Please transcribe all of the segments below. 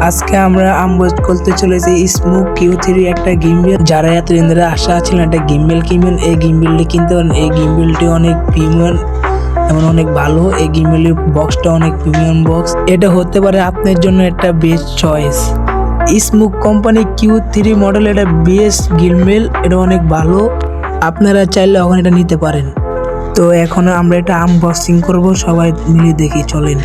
আজকে আমরা আনবক্স করতে চলেছি স্মুক Q3 একটা গিম্বেল। যারা এতদিন ধরে আশা ছিল একটা গিম্বেল কিনবেন, এই গিম্বেলটি কিনতে পারেন। এই গিম্বেলটি অনেক প্রিমিয়াম এবং অনেক ভালো। এই গিম্বেলের বক্সটা অনেক প্রিমিয়াম বক্স। এটা হতে পারে আপনার জন্য একটা best choice. Smooth company Q3 model এটা বেস্ট গিম্বেল, এটা অনেক ভালো। আপনারা চাইলে এখন এটা নিতে পারেন। তো এখন আমরা এটা আনবক্সিং করব, সবাই মিলে দেখি চলেন।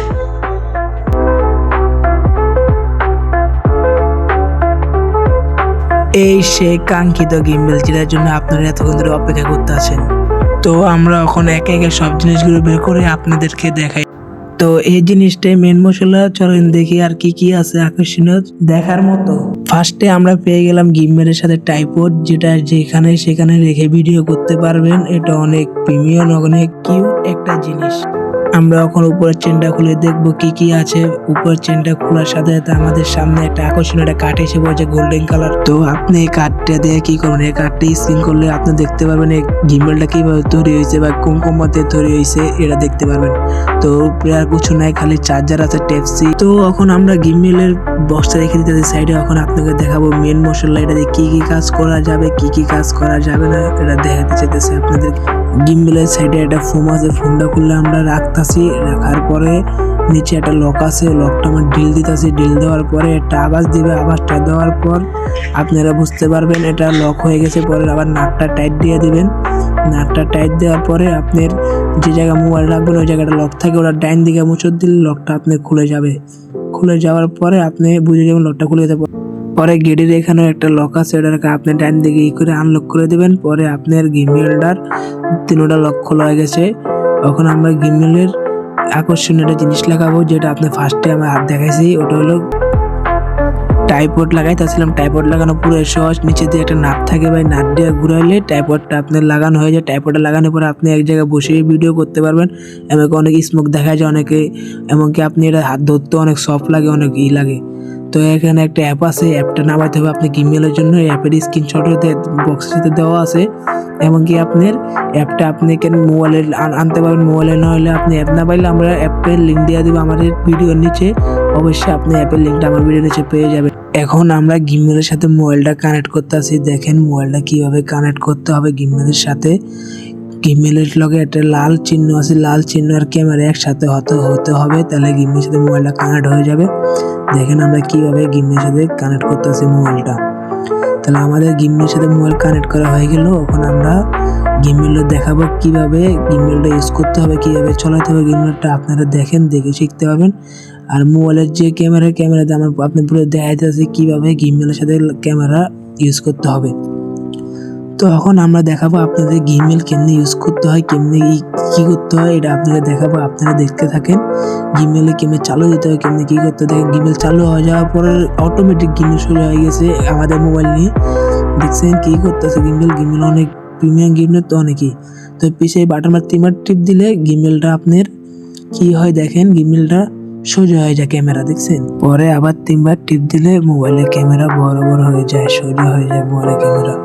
এই সেই কাঙ্ক্ষিত গিম্বেল, যেটার জন্য আপনারা এতক্ষণ ধরে অপেক্ষা করতে আছেন। তো আমরা এখন একে একে সব জিনিসগুলো বের করে আপনাদেরকে দেখাই। তো এই জিনিসটাই মেন মশলা, চলেন দেখি আর কি কি আছে আকর্ষণীয় দেখার মতো। ফার্স্টে আমরা পেয়ে গেলাম গিম্বেলের সাথে ট্রাইপড, যেটা যেখানে সেখানে রেখে ভিডিও করতে পারবেন। এটা অনেক প্রিমিয়াম, অনেক কিউট একটা জিনিস। আমরা এখন উপরের চেনটা খুলে দেখবো কি কি আছে। উপরের চেনটা খোলার সাথে সাথে আমাদের সামনে একটা আকর্ষণীয় একটা কাঠ এসে পড়েছে গোল্ডেন কালার। তো আপনি এই কাঠটা দিয়ে কি করবেন, এই কাঠটা স্ক্রিন করলে আপনি দেখতে পাবেন এই গিম্বেলটা কিভাবে তৈরি হয়েছে বা কোন কোম্পানিতে তৈরি হয়েছে, এটা দেখতে পারবেন। তো আর কিছু নাই, খালি চার্জার আছে টাইপ সি। তো এখন আমরা গিম্বেলের বক্সটা রেখে দিতে সাইডে। এখন আপনাকে দেখাবো মেন মশলা, এটা দিয়ে কি কি কাজ করা যাবে, কি কি কাজ করা যাবে না, এটা দেখাতে চাইতেছি আপনাদের। গিম্বেলের সাইডে একটা ফোম আছে, ফোমটা খুললে আমরা রাখতাছি। রাখার পরে নিচে একটা লক আছে, লকটা আমরা ড্রিল দিতেছি। ড্রিল দেওয়ার পরে একটা আওয়াজ দিবে, আওয়াজটা দেওয়ার পর আপনারা বুঝতে পারবেন এটা লক হয়ে গেছে। পরে আবার নাটটা টাইট দিয়ে দিবেন। নাটটা টাইট দেওয়ার পরে আপনার যে জায়গায় মোবাইল রাখবেন ওই জায়গাটা লক থাকে, ওটা ডাইন দিকে মুচড় দিলে লকটা আপনার খুলে যাবে। খুলে যাওয়ার পরে আপনি বুঝে যাবেন লকটা খুলে যেতে। পরে গেটের এখানেও একটা লক আছে, এটাকে আপনি ডাইন দিকে করে আনলক করে দেবেন। পরে আপনার গিম্বেলটার তিনটা লক খোলা হয়ে গেছে। এখন আমরা গিম্বেলের আকর্ষণীয় একটা জিনিস লাগাবো, যেটা আপনি ফার্স্টে আমার হাত দেখাইছি। ওটা হলো ট্রাইপড লাগাইতেছিলাম। ট্রাইপড লাগানো পুরো সহজ। নিচে দিয়ে একটা নাট থাকে, ভাই নাট দিয়ে ঘুরাইলে ট্রাইপডটা আপনার লাগানো হয়ে যায়। ট্রাইপডটা লাগানোর পরে আপনি এক জায়গায় বসে ভিডিও করতে পারবেন। এমনকি অনেক স্মুথ দেখা যায় অনেকে, এমনকি আপনি এটা হাত ধরতে অনেক সফট লাগে, অনেক লাগে। তো এখানে একটা অ্যাপ আছে, অ্যাপটা নামাইতে হবে আপনি গিম্বেলের জন্য। অ্যাপের স্ক্রিনশট বক্সের সাথে দেওয়া আছে। এমনকি আপনার অ্যাপটা আপনি কেন মোবাইলে আনতে পারবেন। মোবাইলে না হলে আপনি অ্যাপ না পাইলে আমরা অ্যাপের লিঙ্ক দিয়ে দেবো আমাদের ভিডিওর নিচে। অবশ্যই আপনি অ্যাপের লিঙ্কটা আমার ভিডিওর নিচে পেয়ে যাবেন। এখন আমরা গিম্বেলের সাথে মোবাইলটা কানেক্ট করতে আসি। দেখেন মোবাইলটা কিভাবে কানেক্ট করতে হবে গিম্বেলের সাথে। গিম্বেলের লগে একটা লাল চিহ্ন আছে, লাল চিহ্ন আর ক্যামেরা একসাথে হতে হবে, তাহলে গিম্বেলের সাথে মোবাইলটা কানেক্ট হয়ে যাবে। দেখেন আমরা কিভাবে গিম্বেলের সাথে কানেক্ট করতেছি মোবাইলটা। তাহলে আমাদের গিম্বেলের সাথে মোবাইল কানেক্ট করা হয়ে গেল। এখন আমরা গিম্বেলটা দেখাবো কিভাবে গিম্বেলটা ইউজ করতে হবে, কিভাবে চালাতে হবে গিম্বেলটা। আপনারা দেখেন, দেখে শিখতে পারবেন। আর মোবাইলের যে ক্যামেরাতে আমার আপনি পুরো দেখাইতেছি কিভাবে গিম্বেলের সাথে ক্যামেরা ইউজ করতে হবে। তো এখন আমরা দেখাবো আপনাদের গিম্বেল কেমনে ইউজ করতে হয়, কেমনে কি করতে হয়, এটা আপনাদের দেখাবো। আপনারা দেখতে থাকেন গিম্বেলে কেমনে চালু দিতে হয়, কেমনে কি করতে হয়। দেখেন গিম্বেল চালু হয়ে যাওয়ার পরে অটোমেটিক গিম্বেল শুরু হয়ে গেছে আমাদের মোবাইল নিয়ে। দেখছেন কি করতেছে গিম্বেল অনেক প্রিমিয়াম গিম্বেল তো অনেকই। তো পিছিয়ে বাটন বা তিনবার টিপ দিলে গিম্বেলটা আপনার কি হয় দেখেন, গিম্বেলটা সোজা হয়ে যায় ক্যামেরা, দেখছেন। পরে আবার তিনবার টিপ দিলে মোবাইলের ক্যামেরা বরাবর হয়ে যায়, সোজা হয়ে যায় মোবাইলের ক্যামেরা।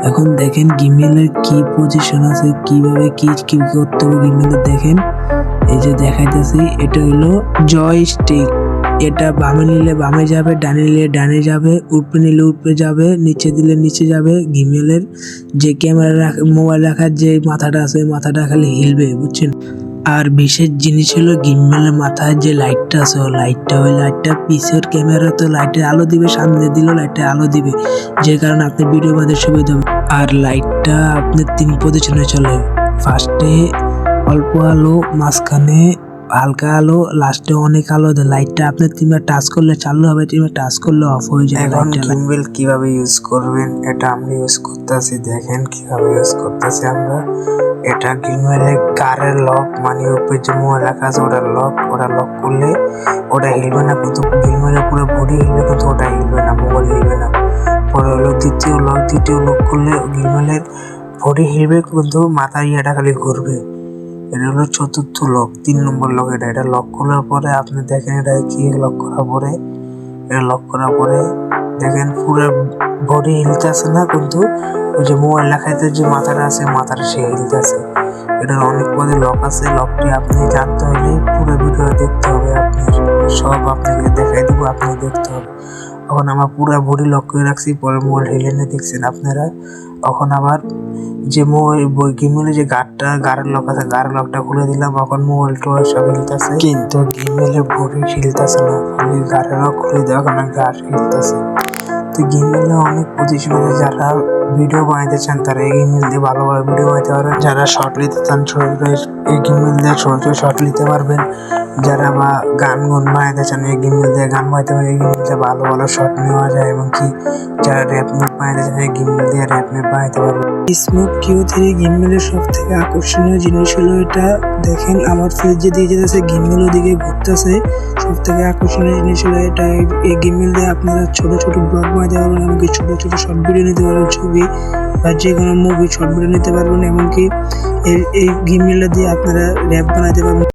এখন দেখেন গিম্বেলের কি পজিশন আছে, কিভাবে কি করতে হবে গিম্বেলের। দেখেন এই যে দেখাইতেছি, এটা হলো জয়স্টিক। এটা বামে নিলে বামে যাবে, ডানে নিলে ডানে যাবে, উপরে নিলে উপরে যাবে, নিচে দিলে নিচে যাবে। গিম্বেলের যে ক্যামেরা মোবাইল রাখার যে মাথাটা আছে, মাথাটা খালি হিলবে, বুঝছেন। আর বিশেষ জিনিস হলো গিম্বেলের মাথায় যে লাইটটা আছে, ওই লাইটটা পিছের ক্যামেরা তো লাইটের আলো দিবে, সামনে দিলেও লাইটের আলো দিবে, যে কারণে আপনি ভিডিও বাঁধতে সুবিধা হবে। আর লাইটটা আপনার 3 পজিশনে চলে। ফার্স্টে অল্প আলো, মাঝখানে হালকা আলো, লাস্টে অনেক আলো। লাইটটা আপনি 3বার টাচ করলে চালু হবে, 3বার টাচ করলে অফ হয়ে যায়। এখন গিম্বেল কিভাবে ইউজ করবেন এটা আমরা ইউজ করতেছি। দেখেন কিভাবে ইউজ করতেছি আমরা। এটা গিম্বেলের কারের লক, মানে উপরে যে মোবাইল রাখা আছে ওটা লক করলে ওটা হিলবে না, কিন্তু গিম্বেলের পুরো বডি হিলবে, কিন্তু ওটা হিলবে না, মোবাইল হিলবে না। পরে হলো দ্বিতীয় লক করলে গিম্বেলের বডি হিলবে, কিন্তু মাথার ইয়েটা খালি ঘুরবে। এটা হলো চতুর্থ লক, 3 নম্বর লক। এটা লক করার পরে আপনি দেখেন এটা কি লক করার পরে, এটা লক করার পরে দেখেন পুরো বডি হিলতেছে না, কিন্তু ওই যে মোবাইল রাখাইতে যে মাথাটা আছে, মাথাটা সে হিলতেছে। এটার অনেক পদে লক আছে। লকটি আপনি জানতে হলে পুরো ভিডিও দেখতে হবে আপনার। সব আপনাকে দেখাই দেবো, আপনি দেখতে হবে। এখন আমার পুরা বডি লক করে রাখছি, পরে মোবাইল হেলেনে দেখছেন আপনারা। এখন আবার যে মোবাইল গেমের যে গাড়ের লক আছে, গাড়ের লকটা খুলে দিলাম। এখন মোবাইলটা সব হিলতেছে, কিন্তু গেমের বডি হিলতেছে না, খালি গাড়ের লক খুলে দেওয়া কারণে গাড় হিলতেছে। তো গেমেলে অনেক পজিশন আছে, যারা ভিডিও বানাইতে চান তারা এই গেমেল দিয়ে ভালোভাবে ভিডিও বানাইতে পারবেন। যারা শর্ট নিতে চান এই গেমেল দিয়ে ছোট শর্ট নিতে পারবেন। যারা বা গান বানাইতে চান এই গেমেল দিয়ে গান বানাইতে পারবেন। এই গেমেল দিয়ে ভালো ভালো শর্ট নেওয়া যায়, এবং কি যারা র্যাপ মিউট বানাইতে চান এই গেমেল দিয়ে র্যাপ মিউট বানাইতে পারবেন। স্মুথ কিউ3 গেমেলের সব থেকে আকর্ষণীয় জিনিস হলো এটা। দেখেন আমার ফ্রিজ যে দিয়ে যেতেছে গেমগুলো দিকে ঘুরতেছে, সব থেকে আকর্ষণীয় জিনিস হলো এটা। এই গেমেল দিয়ে আপনারা ছোট ছোট ব্লগ বানাইতে পারবেন, এমনকি ছোট ছোট শর্ট ভিডিও নিতে পারবেন, ছবি বা যে কোনো মুভি শর্ট ভিডিও নিতে পারবেন। এমনকি এই গেমগুলো দিয়ে আপনারা র্যাপ বানাইতে পারবেন।